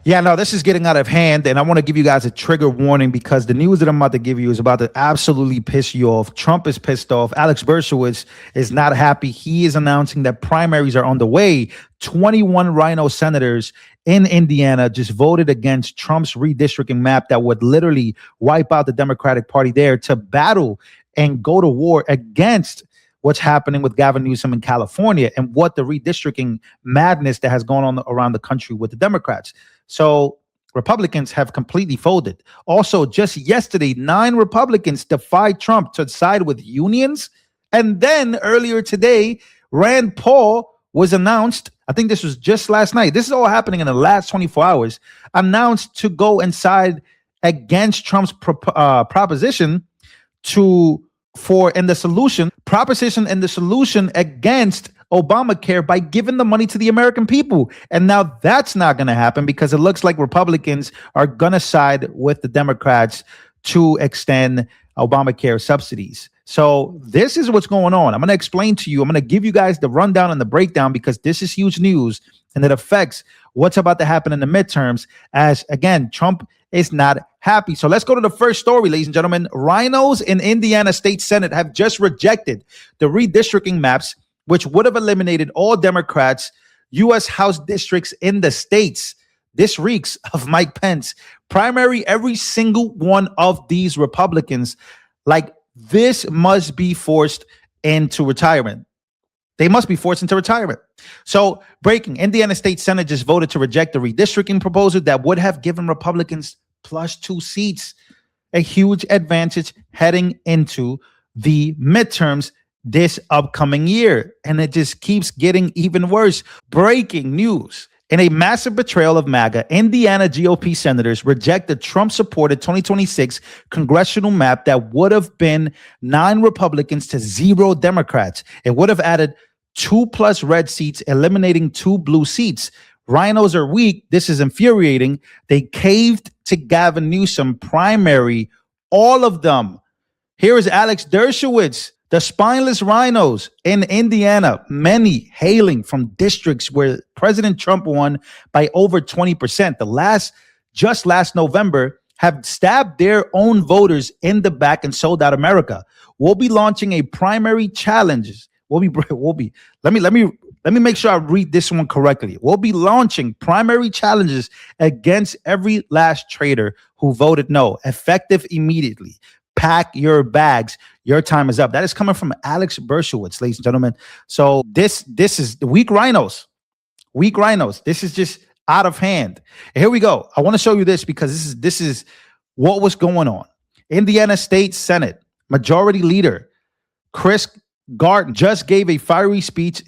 Yeah, no, this is getting out of hand, and I want to give you guys a trigger warning because the news that I'm about to give you is about to absolutely piss you off. Trump is pissed off. Alex Dershowitz is not happy. He is announcing that primaries are on the way. 21 Rhino senators in Indiana just voted against Trump's redistricting map that would literally wipe out the Democratic Party there to battle and go to war against what's happening with Gavin Newsom in California and what the redistricting madness that has gone on around the country with the Democrats. So Republicans have completely folded. Also, just yesterday, 9 Republicans defied Trump to side with unions. And then earlier today, Rand Paul was announced, I think this was just last night. This is all happening in the last 24 hours, announced to go and side against Trump's proposition and the solution against Obamacare by giving the money to the American people. And now that's not going to happen because it looks like Republicans are going to side with the Democrats to extend Obamacare subsidies. So this is what's going on. I'm going to explain to you. I'm going to give you guys the rundown and the breakdown because this is huge news and it affects what's about to happen in the midterms as, again, Trump is not happy. So let's go to the first story, ladies and gentlemen. Rhinos in Indiana State Senate have just rejected the redistricting maps, which would have eliminated all Democrats' U.S. House districts in the states. This reeks of Mike Pence. Primary every single one of these Republicans. Like, this must be forced into retirement. They must be forced into retirement. So, breaking, Indiana State Senate just voted to reject the redistricting proposal that would have given Republicans +2 seats, a huge advantage heading into the midterms this upcoming year. And it just keeps getting even worse. Breaking news. In a massive betrayal of MAGA, Indiana GOP senators reject the Trump-supported 2026 congressional map that would have been 9 Republicans to 0 Democrats. It would have added 2+ red seats, eliminating 2 blue seats. Rhinos are weak. This is infuriating. They caved to Gavin Newsom primary, all of them. Here is Alex Dershowitz. The spineless rhinos in Indiana, many hailing from districts where President Trump won by over 20%. Just last November, have stabbed their own voters in the back and sold out America. We'll be launching a primary challenge. Let me make sure I read this one correctly. We'll be launching primary challenges against every last traitor who voted no, effective immediately. Pack your bags. Your time is up. That is coming from Alex Dershowitz, ladies and gentlemen. So this is the weak rhinos. Weak rhinos. This is just out of hand. And here we go. I want to show you this because this is what was going on. Indiana State Senate Majority Leader Chris Garton just gave a fiery speech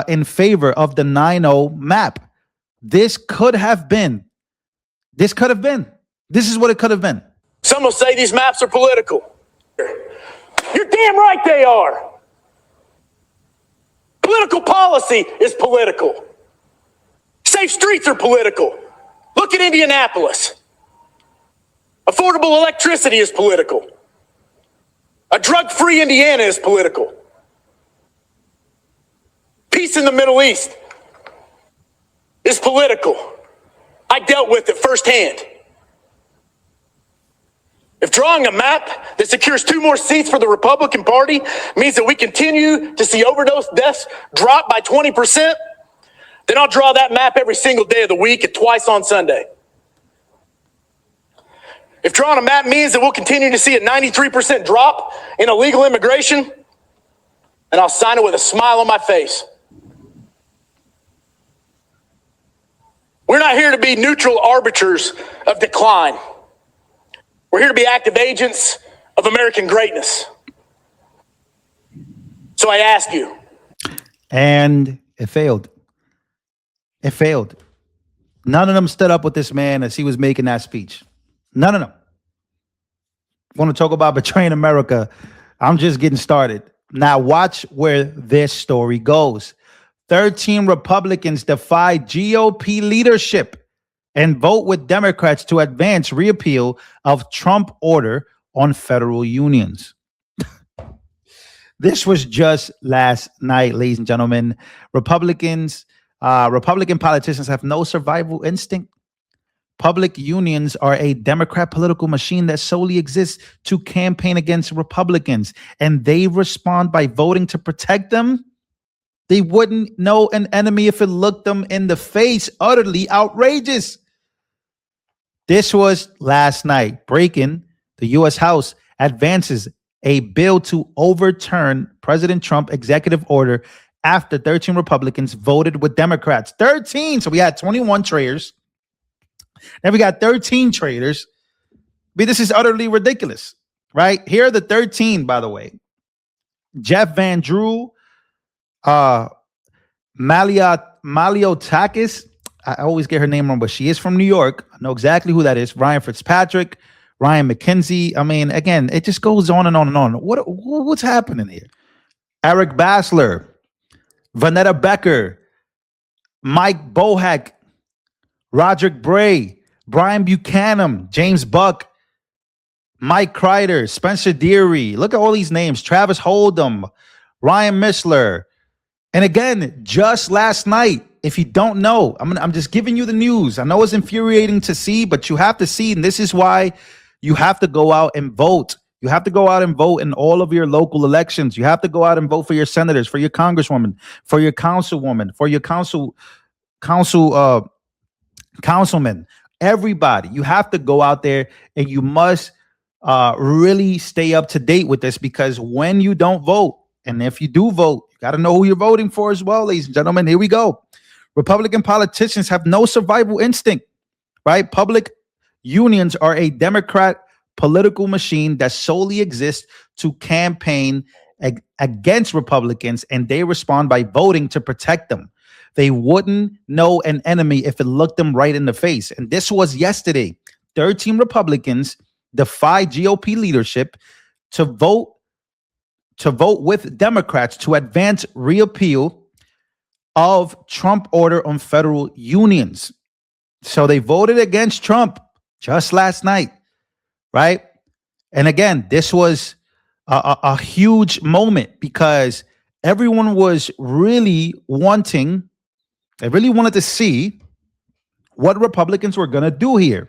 in favor of the 9-0 map. This is what it could have been. Some will say these maps are political. You're damn right they are. Political policy is political. Safe streets are political. Look at Indianapolis. Affordable electricity is political. A drug-free Indiana is political. Peace in the Middle East is political. I dealt with it firsthand. If drawing a map that secures 2 more seats for the Republican Party means that we continue to see overdose deaths drop by 20%, then I'll draw that map every single day of the week and twice on Sunday. If drawing a map means that we'll continue to see a 93% drop in illegal immigration, then I'll sign it with a smile on my face. We're not here to be neutral arbiters of decline. We're here to be active agents of American greatness. So I ask you. And it failed. It failed. None of them stood up with this man as he was making that speech. None of them. Want to talk about betraying America? I'm just getting started. Now watch where this story goes. 13 Republicans defy GOP leadership and vote with Democrats to advance repeal of Trump order on federal unions. This was just last night, ladies and gentlemen. Republican politicians have no survival instinct. Public unions are a Democrat political machine that solely exists to campaign against Republicans, and they respond by voting to protect them. They wouldn't know an enemy if it looked them in the face. Utterly outrageous. This was last night. Breaking: the U.S. House advances a bill to overturn President Trump executive order after 13 Republicans voted with Democrats. 13. So we had 21 traitors. Then we got 13 traitors. But this is utterly ridiculous, right? Here are the 13, by the way. Jeff Van Drew, Maliotakis. I always get her name wrong, but she is from New York. I know exactly who that is. Ryan Fitzpatrick, Ryan McKenzie. I mean, again, it just goes on and on and on. What's happening here? Eric Bassler, Vanetta Becker, Mike Bohack, Roderick Bray, Brian Buchanan, James Buck, Mike Kreider, Spencer Deary. Look at all these names. Travis Hold'em, Ryan Mishler. And again, just last night, if you don't know, I'm just giving you the news. I know it's infuriating to see, but you have to see, and this is why you have to go out and vote. You have to go out and vote in all of your local elections. You have to go out and vote for your senators, for your congresswoman, for your councilwoman, for your councilman, everybody. You have to go out there and you must really stay up to date with this, because when you don't vote, and if you do vote, you got to know who you're voting for as well, ladies and gentlemen. Here we go. Republican politicians have no survival instinct, right? Public unions are a Democrat political machine that solely exists to campaign against Republicans, and they respond by voting to protect them. They wouldn't know an enemy if it looked them right in the face. And this was yesterday. 13 Republicans defy GOP leadership to vote with Democrats to advance repeal of Trump order on federal unions. So they voted against Trump just last night, right? And again, this was a huge moment because everyone was really wanted to see what Republicans were going to do here.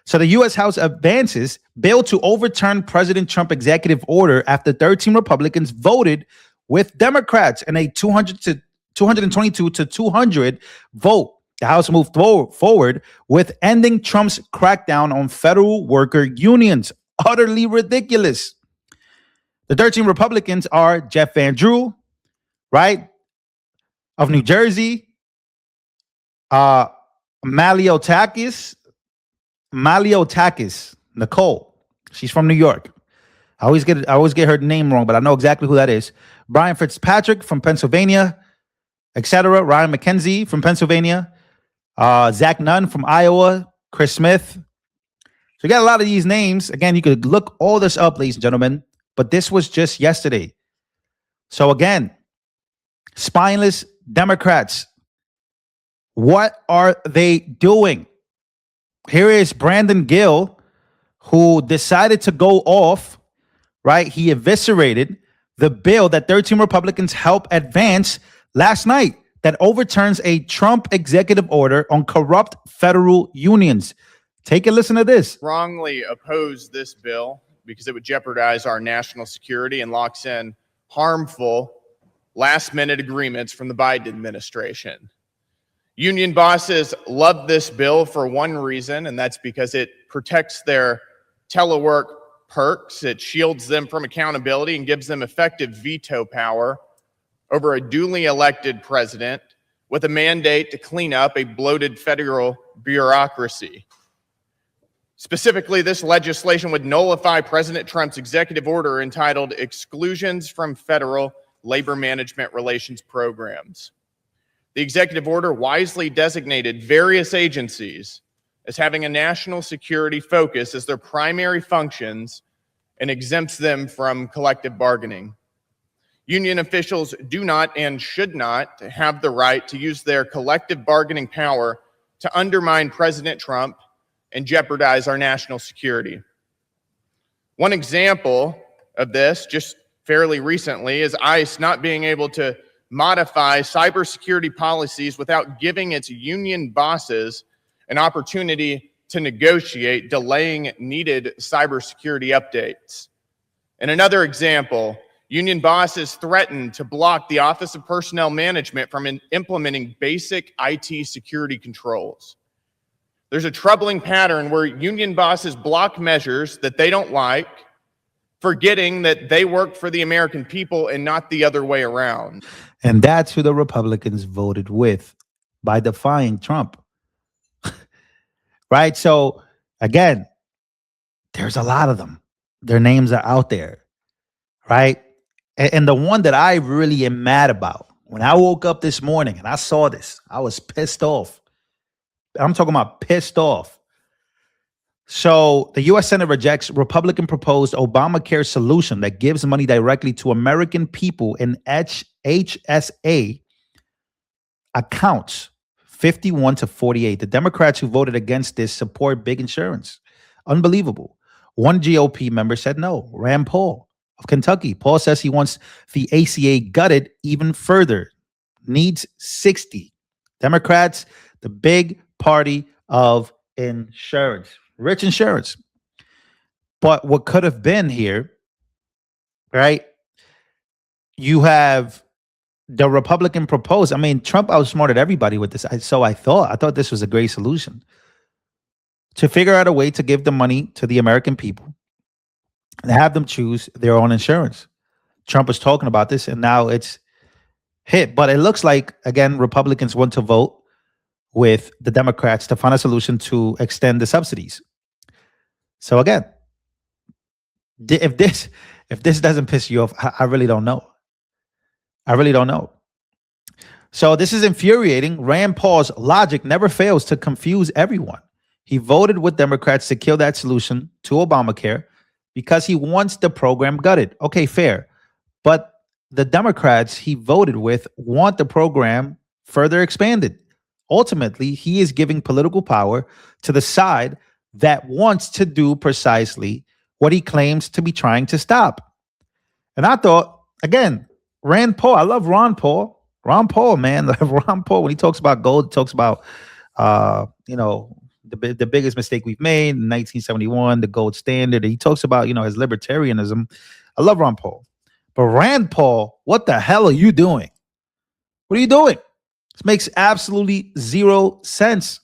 So the U.S. House advances bill to overturn President Trump executive order after 13 Republicans voted with Democrats in a 222 to 200 vote. The House moved forward with ending Trump's crackdown on federal worker unions. Utterly ridiculous. The 13 Republicans are Jeff Van Drew, right, of New Jersey, Maliotakis, Nicole. She's from New York. I always get her name wrong, but I know exactly who that is. Brian Fitzpatrick from Pennsylvania, etc. Ryan McKenzie from Pennsylvania. Zach Nunn from Iowa. Chris Smith. So you got a lot of these names. Again, you could look all this up, ladies and gentlemen, but this was just yesterday. So again, spineless Democrats, what are they doing? Here is Brandon Gill, who decided to go off, right? He eviscerated the bill that 13 Republicans helped advance last night that overturns a Trump executive order on corrupt federal unions. Take a listen to this. Strongly oppose this bill because it would jeopardize our national security and locks in harmful last-minute agreements from the Biden administration. Union bosses love this bill for one reason, and that's because it protects their telework perks. It shields them from accountability and gives them effective veto power over a duly elected president with a mandate to clean up a bloated federal bureaucracy. Specifically, this legislation would nullify President Trump's executive order entitled Exclusions from Federal Labor Management Relations Programs. The executive order wisely designated various agencies as having a national security focus as their primary functions and exempts them from collective bargaining. Union officials do not and should not have the right to use their collective bargaining power to undermine President Trump and jeopardize our national security. One example of this, just fairly recently, is ICE not being able to modify cybersecurity policies without giving its union bosses an opportunity to negotiate, delaying needed cybersecurity updates. In another example, union bosses threatened to block the Office of Personnel Management from implementing basic IT security controls. There's a troubling pattern where union bosses block measures that they don't like, forgetting that they work for the American people and not the other way around. And that's who the Republicans voted with by defying Trump. Right? So, again, there's a lot of them. Their names are out there. Right? And the one that I really am mad about, when I woke up this morning and I saw this, I was pissed off. I'm talking about pissed off. So the U.S. Senate rejects Republican proposed Obamacare solution that gives money directly to American people in HSA accounts, 51-48. The Democrats who voted against this support big insurance. Unbelievable. One GOP member said no. Rand Paul of Kentucky. Paul says he wants the ACA gutted even further. Needs 60. Democrats, the big party of insurance. Rich insurance. But what could have been here, right? You have the Republican proposed. I mean, Trump outsmarted everybody with this. So I thought this was a great solution to figure out a way to give the money to the American people and have them choose their own insurance. Trump was talking about this and now it's hit. But it looks like, again, Republicans want to vote with the Democrats to find a solution to extend the subsidies. So again, if this doesn't piss you off, I really don't know. I really don't know. So this is infuriating. Rand Paul's logic never fails to confuse everyone. He voted with Democrats to kill that solution to Obamacare because he wants the program gutted. Okay, fair. But the Democrats he voted with want the program further expanded. Ultimately, he is giving political power to the side that wants to do precisely what he claims to be trying to stop. And I thought, again, Rand Paul, I love Ron Paul. Ron Paul, man, Ron Paul, when he talks about gold, he talks about, the biggest mistake we've made in 1971, the gold standard. He talks about, his libertarianism. I love Ron Paul. But Rand Paul, what the hell are you doing? What are you doing? This makes absolutely zero sense.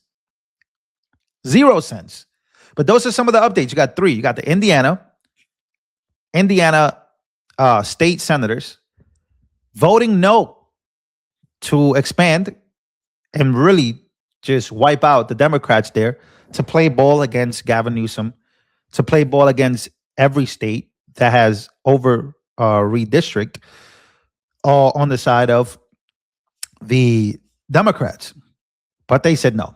Zero sense. But those are some of the updates. You got three. You got the Indiana state senators voting no to expand and really just wipe out the Democrats there, to play ball against Gavin Newsom, to play ball against every state that has over redistrict, all on the side of the Democrats. But they said no.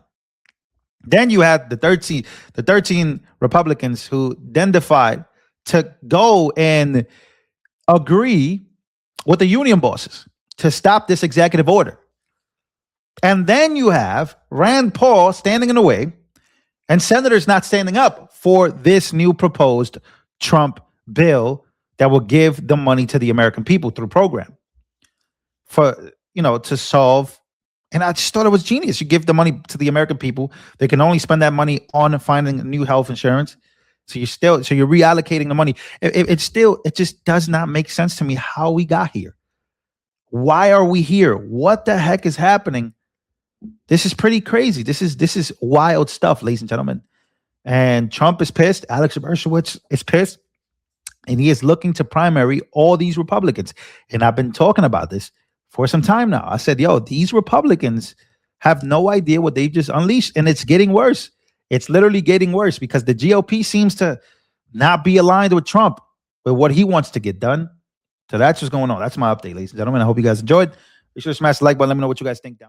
Then you had the 13 Republicans who then defied to go and agree with the union bosses to stop this executive order. And then you have Rand Paul standing in the way and senators not standing up for this new proposed Trump bill that will give the money to the American people through program for, to solve. And I just thought it was genius. You give the money to the American people. They can only spend that money on finding new health insurance. So you're reallocating the money. It just does not make sense to me how we got here. Why are we here? What the heck is happening? This is pretty crazy. This is wild stuff, ladies and gentlemen. And Trump is pissed. Alex Dershowitz is pissed. And he is looking to primary all these Republicans. And I've been talking about this for some time now. I said, these Republicans have no idea what they've just unleashed. And it's getting worse. It's literally getting worse because the GOP seems to not be aligned with Trump, with what he wants to get done. So that's what's going on. That's my update, ladies and gentlemen. I hope you guys enjoyed. Be sure to smash the like button. Let me know what you guys think down.